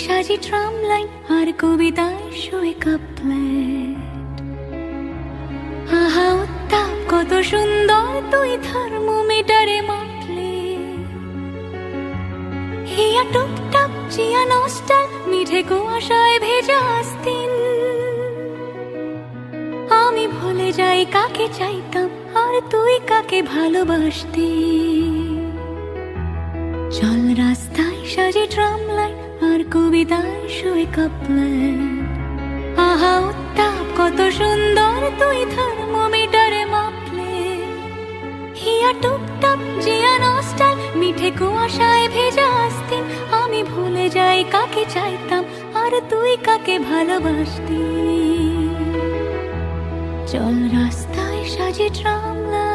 সাজি tram line আর কবিতায় শোয়ে couplet. আহা উত্তাপ কত সুন্দর তুই থার্মোমিটারে মাপলে। হিয়া টুপটাপ চিয়া নস্টাল মিঠে কুয়াশায় ভেজা আস্তিন। আমি ভুলে যাই কাকে চাইতাম আর তুই কাকে ভালোবাসতি। চল রাস্তায় সাজে ট্রাম লাইন আর কবিতায় শোয়ে কাপলেট। আহা উত্তাপ কত সুন্দর তুই থার্মোমিটারে মাপলে। হিয়া টুপটাপ জিয়া নস্টাল মিঠে কুয়াশায় ভেজা আস্তিন। আমি ভুলে যাই কাকে চাইতাম আর তুই কাকে ভালোবাসতি। চল রাস্তায় সাজে ট্রাম লাইন।